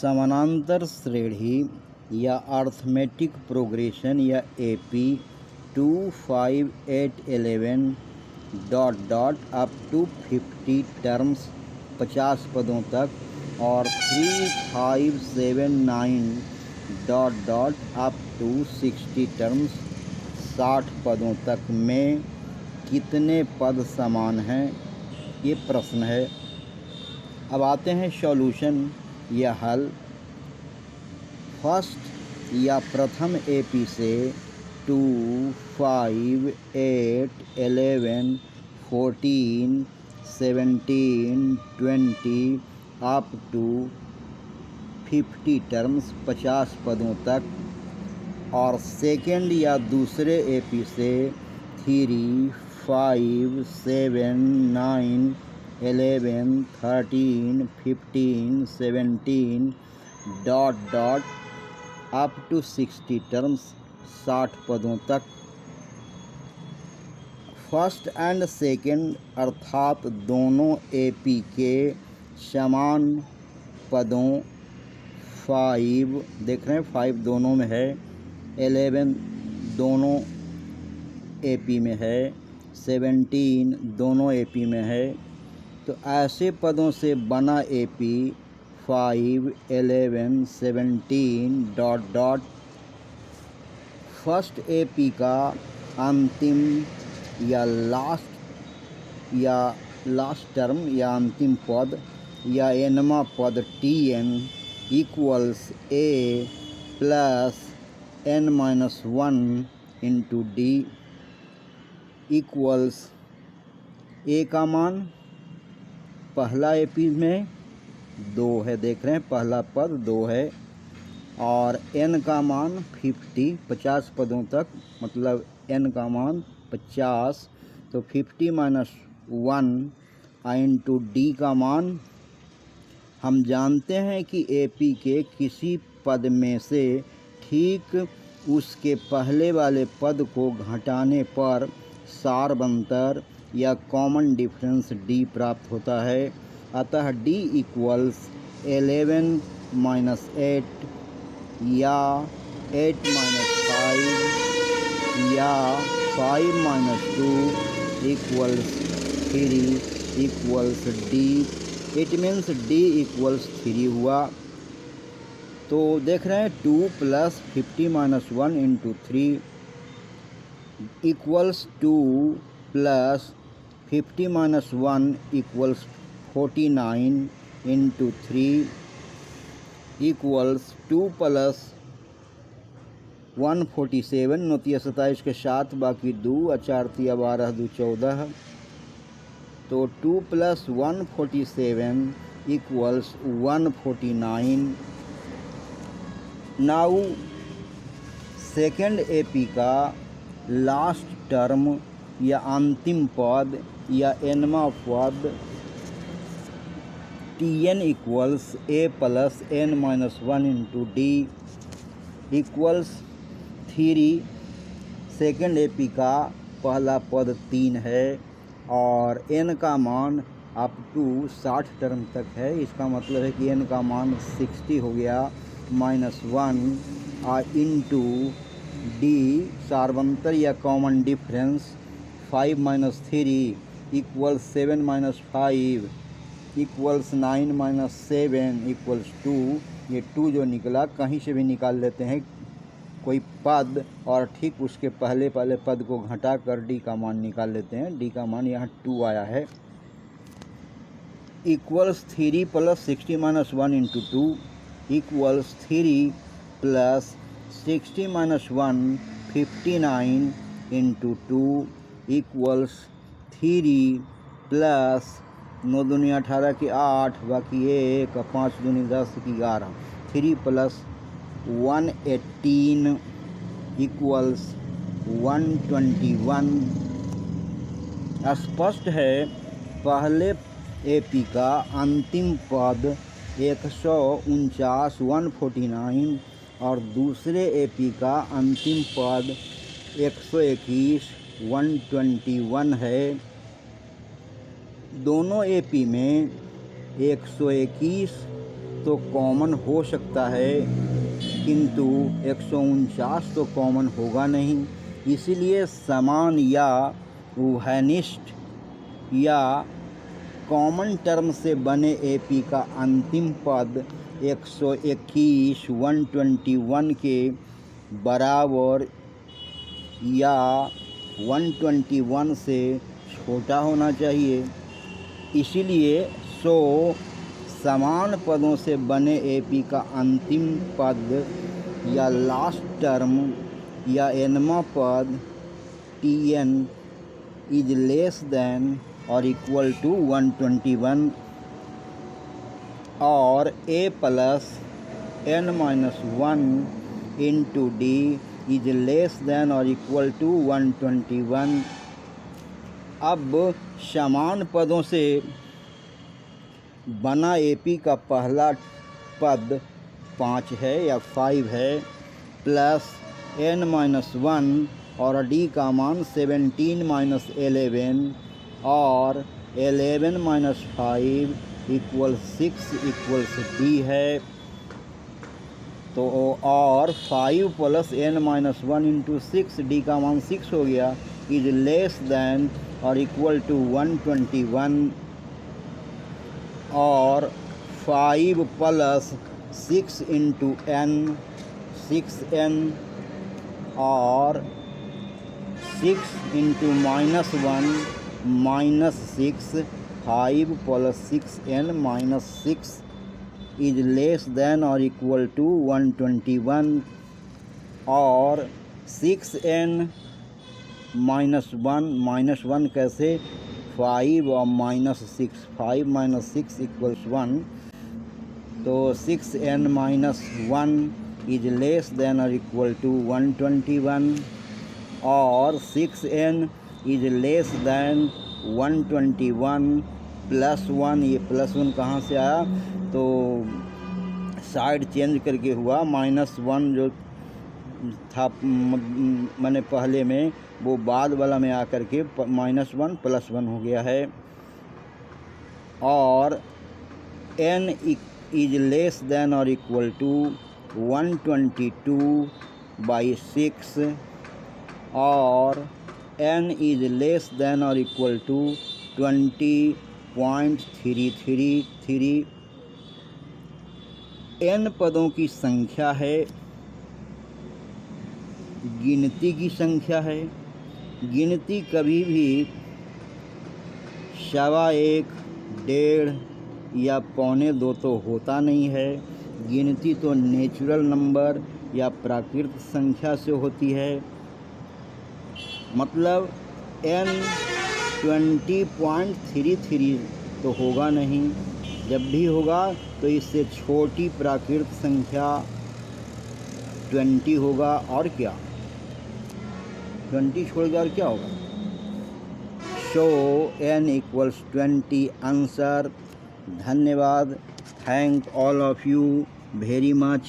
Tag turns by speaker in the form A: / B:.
A: समानांतर श्रेणी या अर्थमेटिक प्रोग्रेशन या AP 2, 5, 8, 11 dot dot up to 50 terms 50 पदों तक और 3, 5, 7, 9 dot dot up to 60 terms 60 पदों तक में कितने पद समान हैं, ये प्रश्न है। अब आते हैं सॉल्यूशन या हल। फर्स्ट या प्रथम AP से 2, 5, 8, 11, 14, 17, 20 अप टू 50 टर्म्स 50 पदों तक और सेकंड या दूसरे AP से 3, 5, 7, 9, 11, 13, 15, 17 dot dot up to 60 terms 60 पदों तक। फर्स्ट एंड सेकंड अर्थात दोनों AP के समान पदों 5 देख रहे हैं, 5 दोनों में है, 11 दोनों AP में है, 17 दोनों AP में है। तो ऐसे पदों से बना AP 5, 11, 17 dot dot first AP का अंतिम या लास्ट टर्म या अंतिम पद या nवां पद TN equals A plus n-1 into D equals A का मान पहला AP में 2 है, देख रहे हैं पहला पद 2 है, और n का मान 50 पदों तक, मतलब n का मान 50, तो 50 - 1 इंटू D का मान हम जानते हैं कि AP के किसी पद में से ठीक उसके पहले वाले पद को घटाने पर सारबंतर या कॉमन डिफरेंस D प्राप्त होता है। अतः D इक्वल्स 11 - 8 या 8 - 5 या 5 - 2 equals 3 equals D। It means D equals 3 हुआ। तो देख रहे हैं 2 plus 50 - 1 into 3 equals 2 plus 50 - 1 equals 49 into 3 equals 2 plus 147 नोतिया 27 के 7 बाकी 2 4 12 2 14, तो 2 plus 147 equals 149। Now second AP का लास्ट टर्म या अंतिम पद या nवां पद TN equals A plus n-1 into D equals 3। Second AP का पहला पद 3 है और n का मान अप टू 60 टर्म तक है। इसका मतलब है कि n का मान 60 हो गया, -1 इंटू D सारबंतर या common difference 5 - 3 equals 7 - 5 equals 9 - 7 equals 2। ये 2 जो निकला कहीं से भी निकाल लेते हैं कोई पद और ठीक उसके पहले पद को घटा कर D का मान निकाल लेते हैं। D का मान यहाँ 2 आया है। Equals 3 plus 60 - 1 into 2 equals 3 plus 60 - 1 59 into 2 equals 3 plus 9 दूनी 18 की 8 बाकी 1 5 दूनी 10 की 11 3 प्लस 118 इक्वल्स 121। स्पष्ट है पहले AP का अंतिम पद 149 149 और दूसरे AP का अंतिम पद 121 121 है। दोनों AP में 121 तो कॉमन हो सकता है, किंतु 149 तो कॉमन होगा नहीं। इसीलिए समान या उभयनिष्ठ या कॉमन टर्म से बने एपी का अंतिम पद 121 121 के बराबर या 121 से छोटा होना चाहिए। इसीलिए समान पदों से बने एपी का अंतिम पद या लास्ट टर्म या एनवा पद Tn इज लेस देन और इक्वल टू 121 और a plus n-1 into d is less than और इक्वल टू 121। अब समान पदों से बना एपी का पहला पद 5 है या 5 है, प्लस n-1 और d का मान 17 माइनस 11 और 11 माइनस 5 इक्वल 6 इक्वल्स d है। तो और 5 प्लस n-1 इंटू 6 d का मान 6 हो गया, इज लेस देन और इक्वल टू 121 और 5 प्लस 6 इंटू n 6n और 6 into -1 -6 5 plus 6n -6 is less than और इक्वल टू 121 और 6n -1 कैसे 5 और -6 5 - 6 इक्वल्स 1, तो 6n -1 इज लेस देन और इक्वल टू 121 और 6n is less than 121 plus 1, ये प्लस 1 कहाँ से आया, तो साइड चेंज करके हुआ, -1 जो था मैंने पहले में वो बाद वाला में आकर के -1 प्लस 1 हो गया है। और n इज लेस देन और इक्वल टू 122/6 और n इज लेस देन और इक्वल टू 20.333। n पदों की संख्या है, गिनती की संख्या है। गिनती कभी भी 1.25, 1.5 या 1.25 तो होता नहीं है। गिनती तो नेचुरल नंबर या प्राकृतिक संख्या से होती है। मतलब n 20.33 तो होगा नहीं, जब भी होगा तो इससे छोटी प्राकृतिक संख्या 20 होगा। और क्या 20 छोड़ और क्या होगा, सो n इक्वल्स 20 आंसर। धन्यवाद, thank all of you very much.